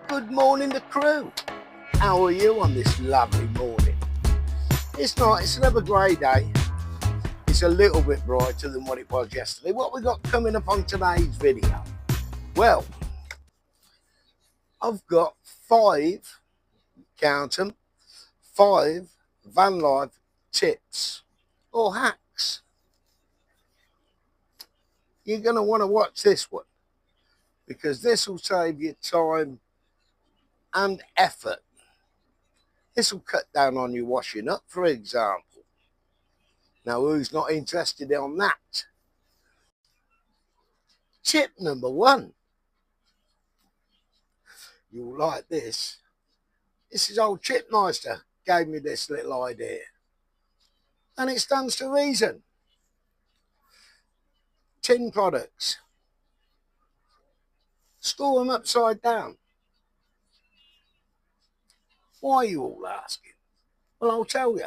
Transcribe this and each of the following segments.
Good morning, the crew. How are you on this lovely morning? It's not, it's another grey day. It's a little bit brighter than what it was yesterday. What we got coming up on today's video? Well, I've got count them, 5 Vanlife tips or hacks. You're going to want to watch this one because this will save you time and effort. This will cut down on your washing up, for example. Now, who's not interested in that? Tip number 1. You'll like this. This is old Chipmeister gave me this little idea. And it stands to reason. Tin products. Store them upside down. Why are you all asking? Well, I'll tell you.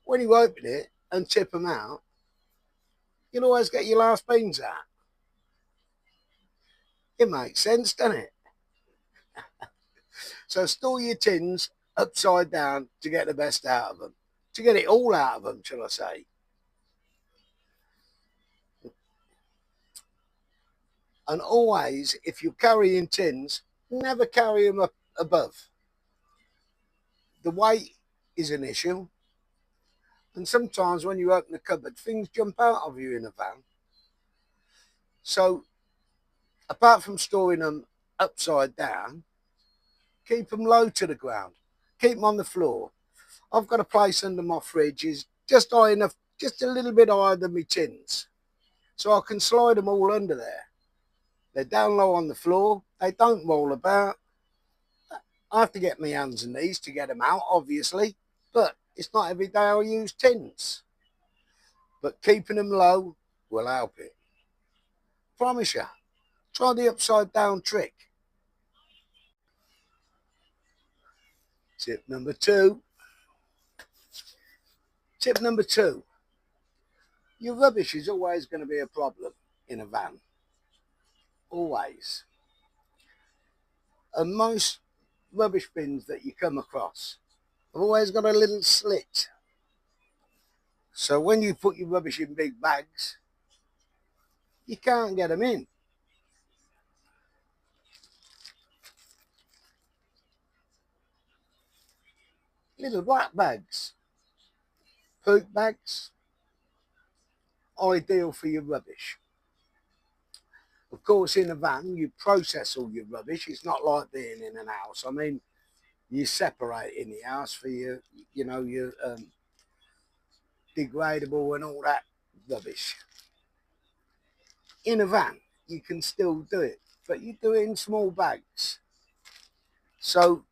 When you open it and tip them out, you'll always get your last beans out. It makes sense, doesn't it? So store your tins upside down to get the best out of them. To get it all out of them, shall I say. And always, if you're carrying tins, never carry them up above. The weight is an issue. And sometimes when you open the cupboard, things jump out of you in a van. So, apart from storing them upside down, keep them low to the ground. Keep them on the floor. I've got a place under my fridge is just high enough, just a little bit higher than my tins. So I can slide them all under there. They're down low on the floor. They don't roll about. I have to get my hands and knees to get them out, obviously. But it's not every day I'll use tins. But keeping them low will help it. Promise you. Try the upside down trick. Tip number 2. Tip number 2. Your rubbish is always going to be a problem in a van. Always. And most rubbish bins that you come across have always got a little slit. So when you put your rubbish in big bags, you can't get them in. Little black bags, poop bags, ideal for your rubbish. Of course, in a van, you process all your rubbish. It's not like being in an house. I mean, you separate in the house for your degradable and all that rubbish. In a van, you can still do it, but you do it in small bags. So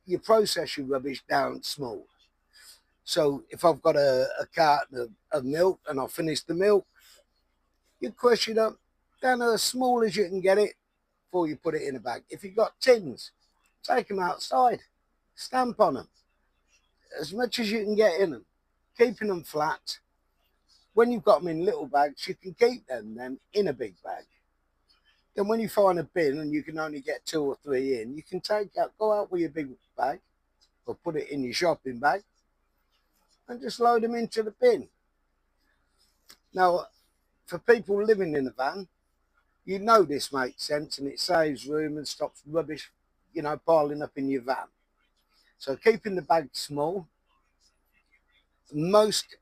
you process your rubbish down small. So if I've got a carton of milk and I've finished the milk, you crush it up down as small as you can get it before you put it in a bag. If you've got tins, take them outside, stamp on them as much as you can get in them, keeping them flat. When you've got them in little bags, you can keep them then in a big bag. Then when you find a bin and you can only get 2 or 3 in, you can go out with your big bag or put it in your shopping bag and just load them into the bin. Now, for people living in a van, you know this makes sense and it saves room and stops rubbish, piling up in your van. So keeping the bag small. Most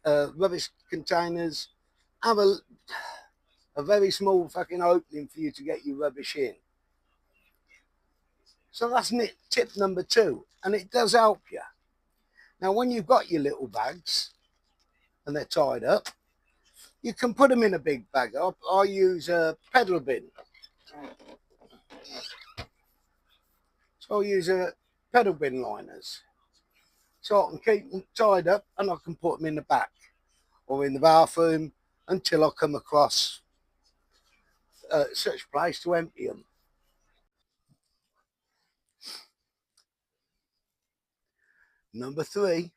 rubbish containers have a very small fucking opening for you to get your rubbish in. So that's tip number 2, and it does help you. Now, when you've got your little bags and they're tied up, you can put them in a big bag. I use a pedal bin. So I use a pedal bin liners. So I can keep them tied up and I can put them in the back or in the bathroom until I come across such place to empty them. Number 3.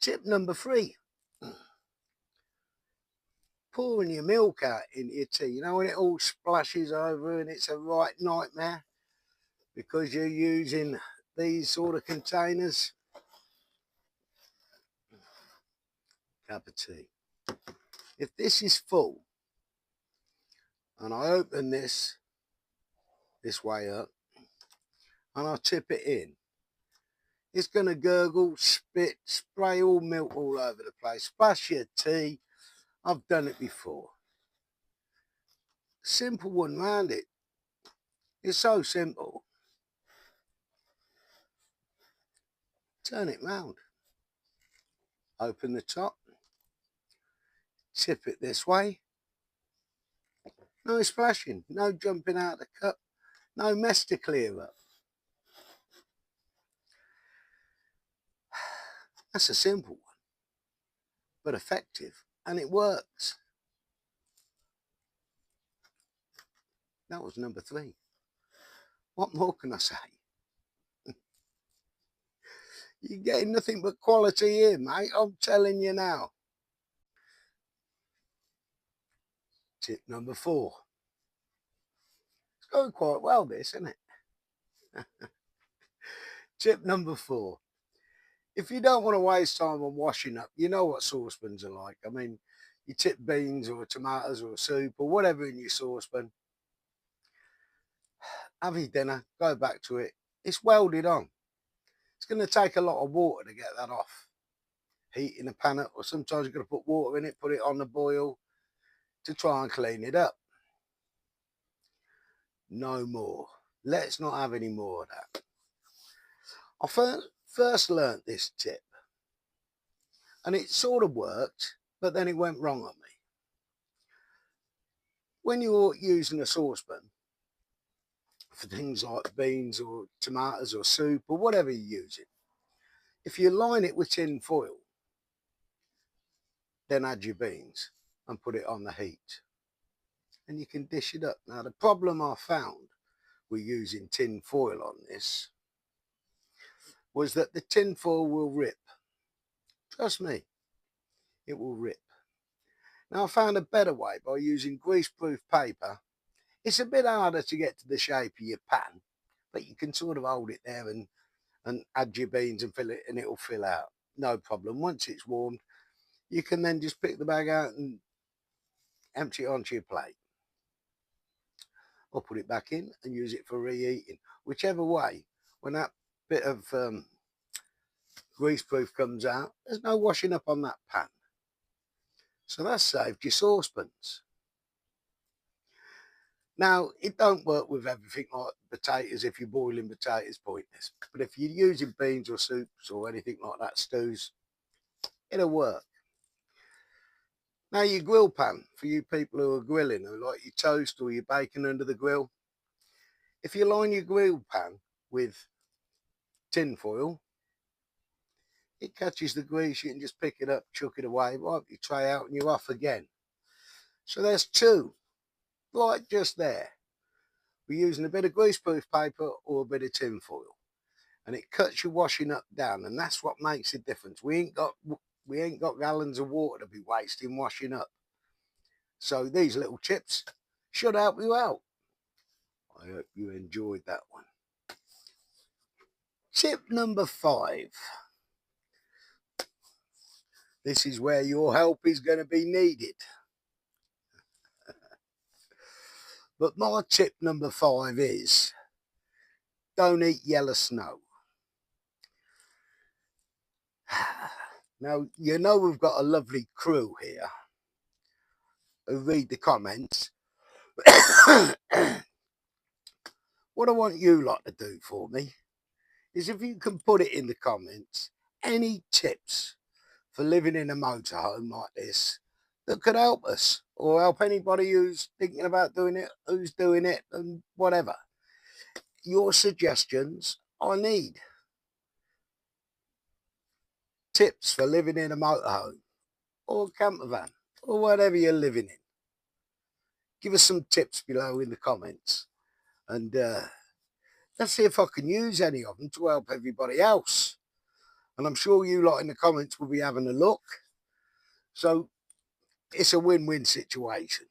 Tip number 3. pouring your milk out into your tea, you know, when it all splashes over and it's a right nightmare because you're using these sort of containers. Cup of tea. If this is full and I open this way up and I tip it in, it's going to gurgle, spit, spray all milk all over the place, splash your tea. I've done it before. Simple one round it. It's so simple. Turn it round. Open the top. Tip it this way. No splashing, no jumping out of the cup, no mess to clear up. That's a simple one, but effective, and it works. That was number 3. What more can I say? You're getting nothing but quality here, mate. I'm telling you now. Tip number 4. It's going quite well, this, isn't it? Tip number 4. If you don't want to waste time on washing up, you know what saucepans are like. I mean, you tip beans or tomatoes or soup or whatever in your saucepan. Have your dinner, go back to it. It's welded on. It's going to take a lot of water to get that off. Heating a pan up, or sometimes you've got to put water in it, put it on the boil to try and clean it up. No more. Let's not have any more of that. I first learnt this tip and it sort of worked, but then it went wrong on me. When you're using a saucepan for things like beans or tomatoes or soup or whatever you're using, if you line it with tin foil, then add your beans and put it on the heat and you can dish it up. Now the problem I found with using tin foil on this was that the tin foil will rip. Trust me, it will rip. Now I found a better way by using greaseproof paper. It's a bit harder to get to the shape of your pan, but you can sort of hold it there and add your beans and fill it and it'll fill out. No problem. Once it's warmed, you can then just pick the bag out and empty it onto your plate. Or put it back in and use it for reheating. Whichever way, when that bit of greaseproof comes out, there's no washing up on that pan. So that's saved your saucepans. Now, it don't work with everything like potatoes. If you're boiling potatoes, pointless. But if you're using beans or soups or anything like that, stews, it'll work. Now, your grill pan, for you people who are grilling, who like your toast or your bacon under the grill, if you line your grill pan with tin foil, it catches the grease. You can just pick it up, chuck it away, wipe your tray out and you're off again. So there's 2, right just there. We're using a bit of greaseproof paper or a bit of tin foil, and it cuts your washing up down, and that's what makes a difference. We ain't got gallons of water to be wasting washing up. So these little tips should help you out. I hope you enjoyed that one. Tip number 5. This is where your help is going to be needed. But my tip number 5 is don't eat yellow snow. Now, you know we've got a lovely crew here who read the comments. What I want you lot to do for me is if you can put it in the comments, any tips for living in a motorhome like this that could help us or help anybody who's thinking about doing it, who's doing it and whatever. Your suggestions I need. Tips for living in a motorhome or a campervan or whatever you're living in. Give us some tips below in the comments and let's see if I can use any of them to help everybody else. And I'm sure you lot in the comments will be having a look. So it's a win-win situation.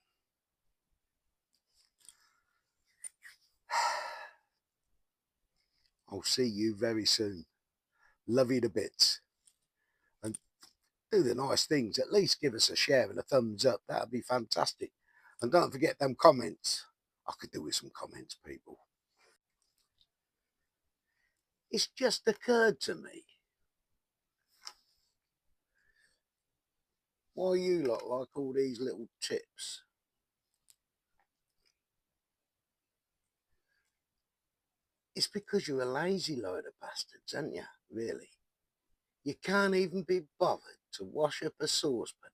I'll see you very soon. Love you to bits. And do the nice things. At least give us a share and a thumbs up. That would be fantastic. And don't forget them comments. I could do with some comments, people. It's just occurred to me. Why you lot like all these little tips? It's because you're a lazy load of bastards, aren't you? Really? You can't even be bothered to wash up a saucepan.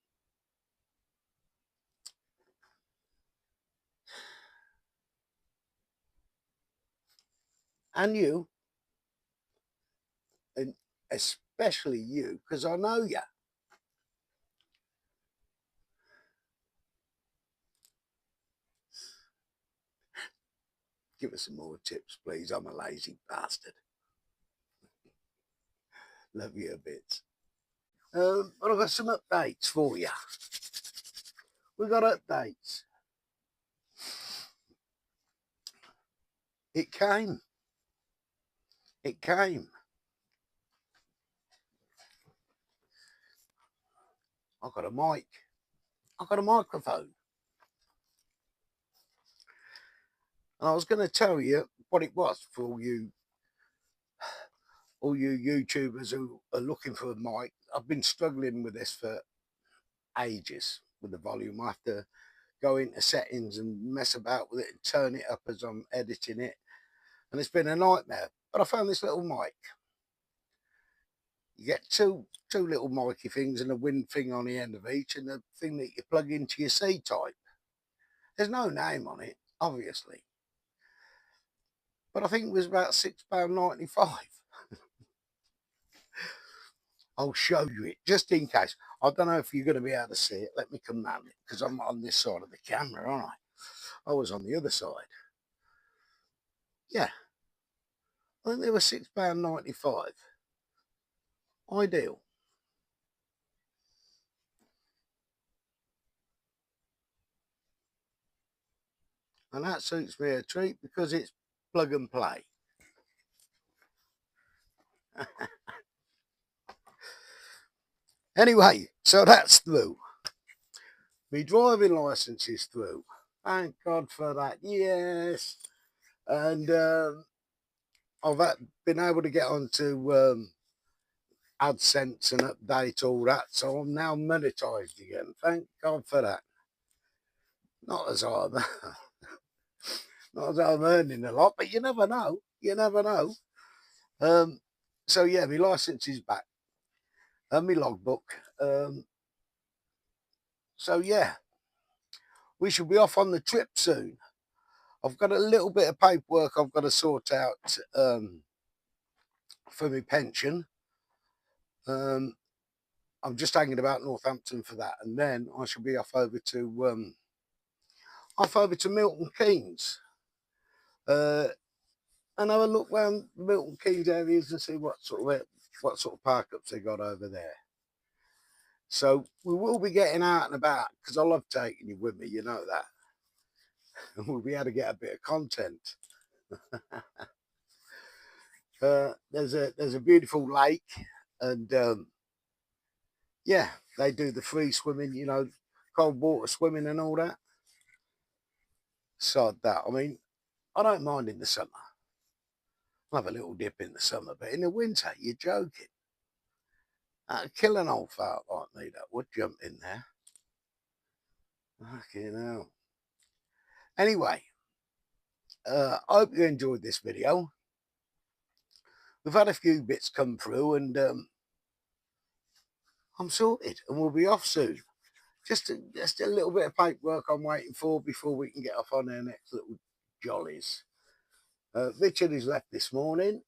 And you, and especially you, because I know you. Give us some more tips, please. I'm a lazy bastard. Love you a bit. But I've got some updates for you. We've got updates. It came. It came. I've got a mic. I've got a microphone. And I was going to tell you what it was for all you YouTubers who are looking for a mic. I've been struggling with this for ages with the volume. I have to go into settings and mess about with it and turn it up as I'm editing it. And it's been a nightmare. But I found this little mic. You get two little micy things and a wind thing on the end of each, and the thing that you plug into your C-type. There's no name on it, obviously. But I think it was about £6.95. I'll show you it just in case. I don't know if you're going to be able to see it. Let me come round it because I'm on this side of the camera, aren't I? I was on the other side. Yeah. I think they were £6.95. Ideal. And that suits me a treat because it's plug and play. Anyway, so that's through. My driving licence is through. Thank God for that. Yes. And I've been able to get onto AdSense and update all that. So I'm now monetized again. Thank God for that. Not as I'm, not as I'm earning a lot, but you never know. You never know. So yeah, my license is back and my logbook. So yeah, we should be off on the trip soon. I've got a little bit of paperwork I've got to sort out for my pension. I'm just hanging about Northampton for that, and then I shall be off over to Milton Keynes, and have a look around Milton Keynes areas and see what sort of park ups they got over there. So we will be getting out and about because I love taking you with me, you know that, and we'll be able to get a bit of content. There's a beautiful lake, and yeah, they do the free swimming, you know, cold water swimming and all that. Sod that. I mean, I don't mind in the summer. I'll have a little dip in the summer, but in the winter, you're joking. That'd kill an old fart like me, that would jump in there. Fucking hell. Anyway, I hope you enjoyed this video. We've had a few bits come through, and I'm sorted, and we'll be off soon. Just a little bit of paperwork I'm waiting for before we can get off on our next little jollies. Richard is left this morning.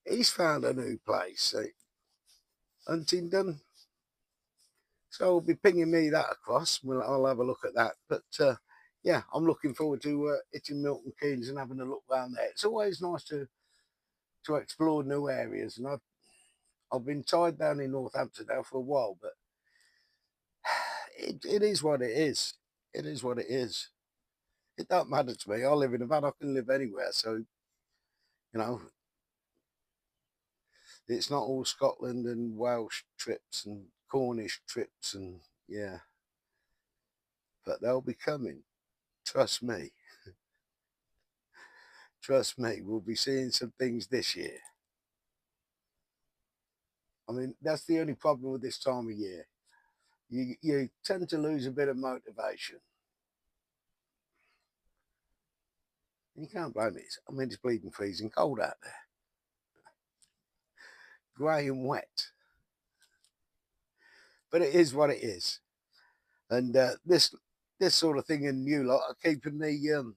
He's found a new place, Huntingdon. So he'll be pinging me that across. I'll have a look at that. But yeah, I'm looking forward to hitting Milton Keynes and having a look around there. It's always nice to explore new areas, and I've been tied down in Northampton now for a while, but it is what it is. It is what it is. It don't matter to me. I live in a van. I can live anywhere. So, you know, it's not all Scotland and Welsh trips and Cornish trips and yeah. But they'll be coming. Trust me. Trust me. We'll be seeing some things this year. I mean, that's the only problem with this time of year. You tend to lose a bit of motivation. And you can't blame it. I mean, it's bleeding freezing cold out there. Grey and wet. But it is what it is. And this sort of thing in you lot are keeping me, you're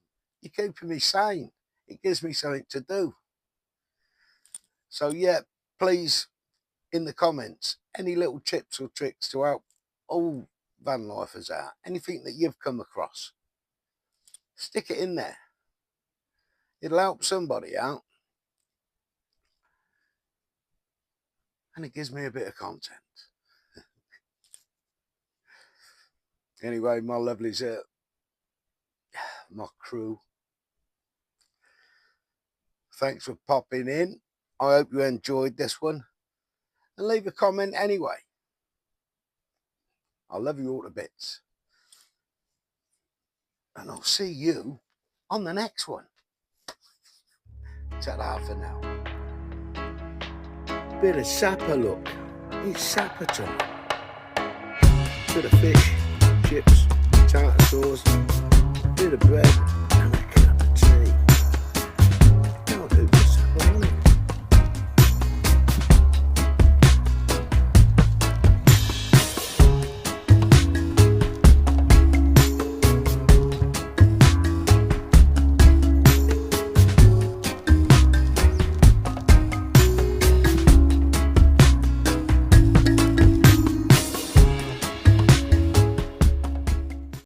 keeping me sane. It gives me something to do. So yeah, please, in the comments, any little tips or tricks to help all van lifers out, anything that you've come across, stick it in there. It'll help somebody out. And it gives me a bit of content. Anyway, my lovelies, my crew, thanks for popping in. I hope you enjoyed this one. And leave a comment anyway. I love you all to bits. And I'll see you on the next one. Ta-da for now. Bit of sapper, look. It's sapper time. Bit of fish, chips, tartar sauce, bit of bread.